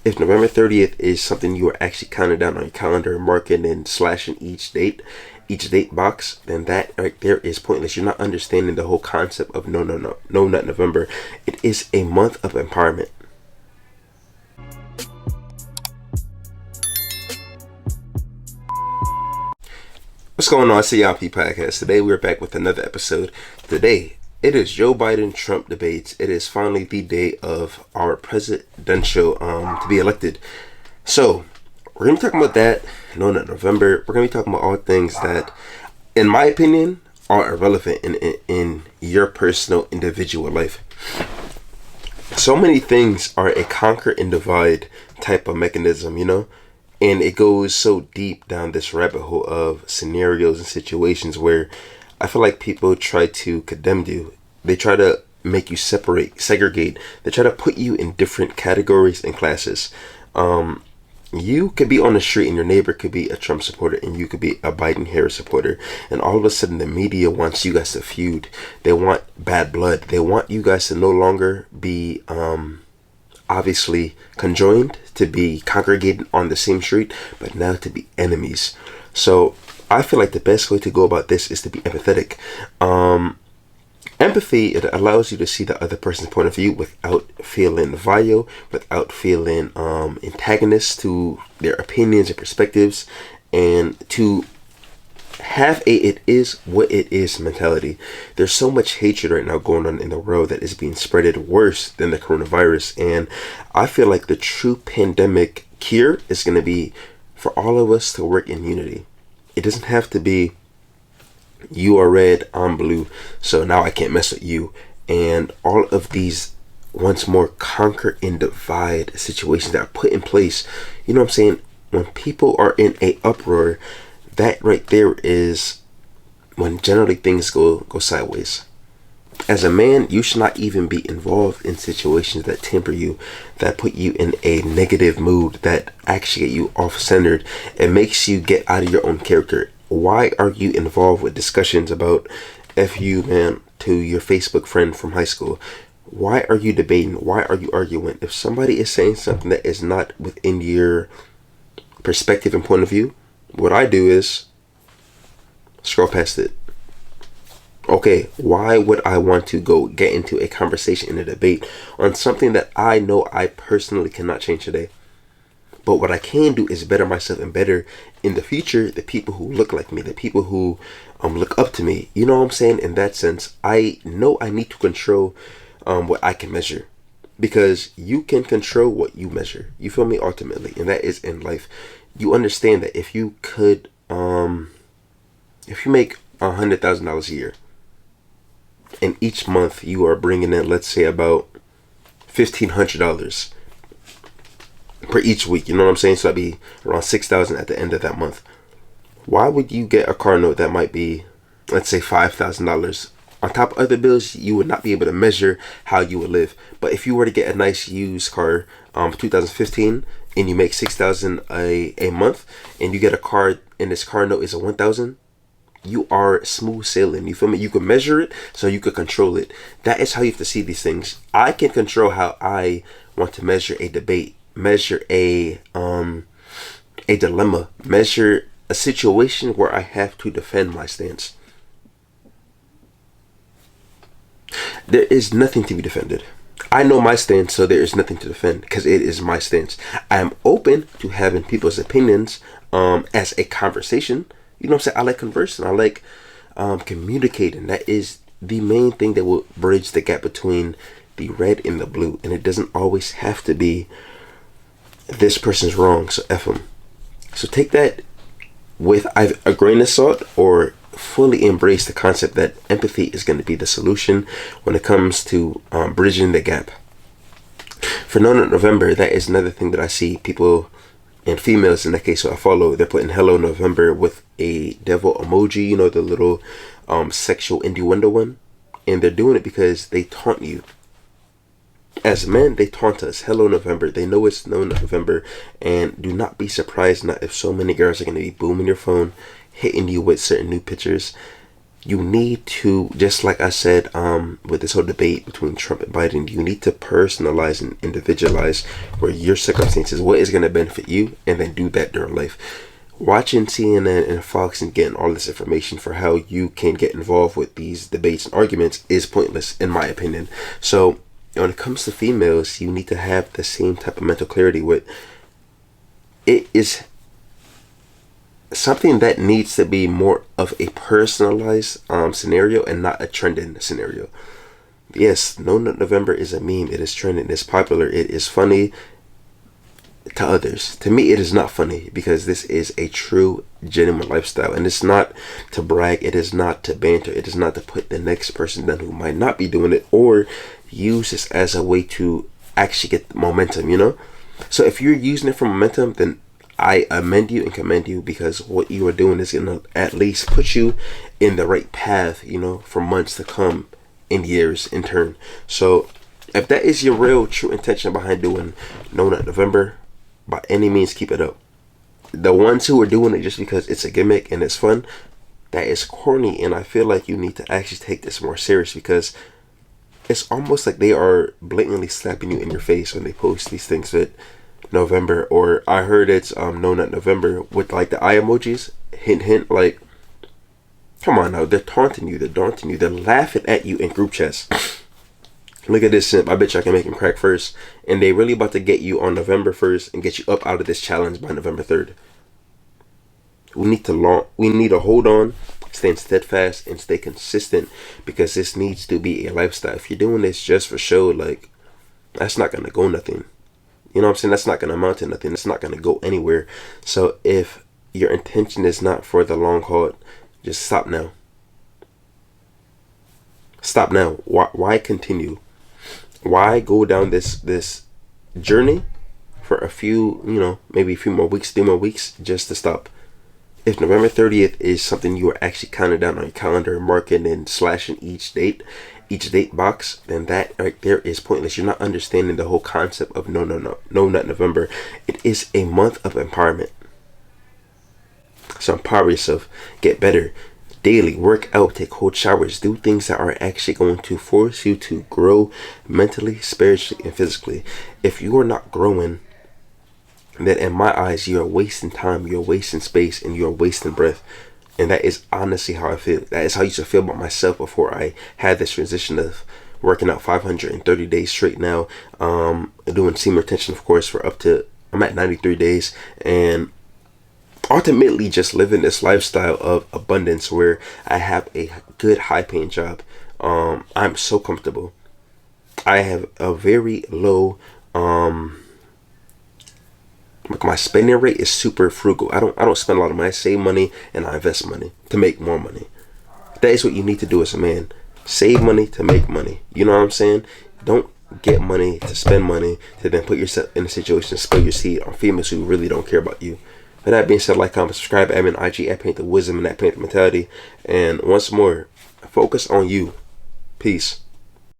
if November 30th is something you are actually counting down on your calendar, marking and slashing each date box, then that right there is pointless. You're not understanding the whole concept of no, not November. It is a month of empowerment. What's going on, CIP Podcast? Today we're back with another episode. Today it is Joe Biden Trump debates. It is finally the day of our presidential to be elected. So we're gonna be talking about that. No, not November. We're gonna be talking about all things that, in my opinion, are irrelevant in your personal individual life. So many things are a conquer and divide type of mechanism, and it goes so deep down this rabbit hole of scenarios and situations where I feel like people try to condemn you. They try to make you segregate. They try to put you in different categories and classes. You could be on the street and your neighbor could be a Trump supporter and you could be a Biden-Harris supporter. And all of a sudden the media wants you guys to feud. They want bad blood. They want you guys to no longer be obviously conjoined, to be congregated on the same street, but now to be enemies. So I feel like the best way to go about this is to be empathetic. Empathy, it allows you to see the other person's point of view without feeling vile, without feeling antagonist to their opinions and perspectives, and to have a it is what it is mentality. There's so much hatred right now going on in the world that is being spreaded worse than the coronavirus, and I feel like the true pandemic cure is going to be for all of us to work in unity. It doesn't have to be you are red, I'm blue, so now I can't mess with you, and all of these once more conquer and divide situations that are put in place. You know what I'm saying? When people are in a uproar, that right there is when generally things go sideways. As a man, you should not even be involved in situations that temper you, that put you in a negative mood, that actually get you off-centered. It makes you get out of your own character. Why are you involved with discussions about F you, man, to your Facebook friend from high school? Why are you debating? Why are you arguing? If somebody is saying something that is not within your perspective and point of view, what I do is scroll past it. Okay, why would I want to go get into a conversation, in a debate on something that I know I personally cannot change today? But what I can do is better myself and better in the future the people who look like me, the people who look up to me. You know what I'm saying? In that sense, I know I need to control what I can measure, because you can control what you measure. You feel me? Ultimately, and that is in life. You understand that if you could, if you make $100,000 a year, and each month you are bringing in, let's say, about $1,500 per each week, you know what I'm saying? So that'd be around $6,000 at the end of that month. Why would you get a car note that might be, let's say, $5,000? On top of other bills, you would not be able to measure how you would live. But if you were to get a nice used car, 2015, and you make $6,000 a month, and you get a car, and this car note is a $1,000, you are smooth sailing. You feel me? You can measure it, so you could control it. That is how you have to see these things. I can control how I want to measure a debate, measure a dilemma, measure a situation where I have to defend my stance. There is nothing to be defended. I know my stance, so there is nothing to defend because it is my stance. I am open to having people's opinions as a conversation. You know what I'm saying? I like conversing. I like communicating. That is the main thing that will bridge the gap between the red and the blue. And it doesn't always have to be this person's wrong, so F them. So take that with either a grain of salt or fully embrace the concept that empathy is going to be the solution when it comes to bridging the gap. For November, that is another thing that I see people, and females in that case, so I follow, they're putting Hello November with a devil emoji, the little sexual innuendo one, and they're doing it because they taunt you. As men, they taunt us. Hello November. They know it's no November, and do not be surprised not if so many girls are going to be booming your phone, hitting you with certain new pictures. you need to, just like I said, with this whole debate between Trump and Biden, you need to personalize and individualize where your circumstances, what is going to benefit you, and then do that during life. Watching CNN and Fox and getting all this information for how you can get involved with these debates and arguments is pointless, in my opinion. So when it comes to females, you need to have the same type of mental clarity with it is something that needs to be more of a personalized scenario and not a trending scenario. Yes, No Nut November is a meme. It is trending. It's popular. It is funny to others. To me, it is not funny because this is a true, genuine lifestyle. And it's not to brag. It is not to banter. It is not to put the next person down who might not be doing it, or use this as a way to actually get momentum, you know? So if you're using it for momentum, then I commend you and commend you, because what you are doing is going to at least put you in the right path, you know, for months to come and years in turn. So if that is your real true intention behind doing No Nut November, by any means keep it up. The ones who are doing it just because it's a gimmick and it's fun, that is corny, and I feel like you need to actually take this more serious, because it's almost like they are blatantly slapping you in your face when they post these things that November, or I heard it's No Nut November with like the eye emojis, hint hint, like come on now, they're taunting you, they're daunting you, they're laughing at you in group chats. Look at this simp, I bet you I can make him crack first. And they really about to get you on November 1st and get you up out of this challenge by November 3rd. We need to hold on, stand steadfast, and stay consistent, because this needs to be a lifestyle. If you're doing this just for show, like, that's not gonna go nothing. You know what I'm saying? That's not gonna amount to nothing. It's not gonna go anywhere. So if your intention is not for the long haul, just stop now. Stop now. Why continue? Why go down this journey for a few, you know, maybe a few more weeks, 3 more weeks, just to stop? If November 30th is something you are actually counting down on your calendar, marking and slashing each date box, then that right there is pointless. You're not understanding the whole concept of No Nut November. It is a month of empowerment. So empower yourself, get better daily, work out, take cold showers, do things that are actually going to force you to grow mentally, spiritually, and physically. If you are not growing, then in my eyes, you are wasting time, you're wasting space, and you're wasting breath. And that is honestly how I feel. That is how I used to feel about myself before I had this transition of working out 530 days straight now, doing semen retention, of course, for I'm at 93 days, and ultimately just living this lifestyle of abundance where I have a good high paying job. I'm so comfortable. I have a very low like my spending rate is super frugal. I don't spend a lot of money. I save money and I invest money to make more money. That is what you need to do as a man. Save money to make money. You know what I'm saying? Don't get money to spend money to then put yourself in a situation to spill your seed on females who really don't care about you. With that being said, like, comment, subscribe, admin, IG, at Paint the Wisdom, and at Paint the Mentality. And once more, focus on you. Peace.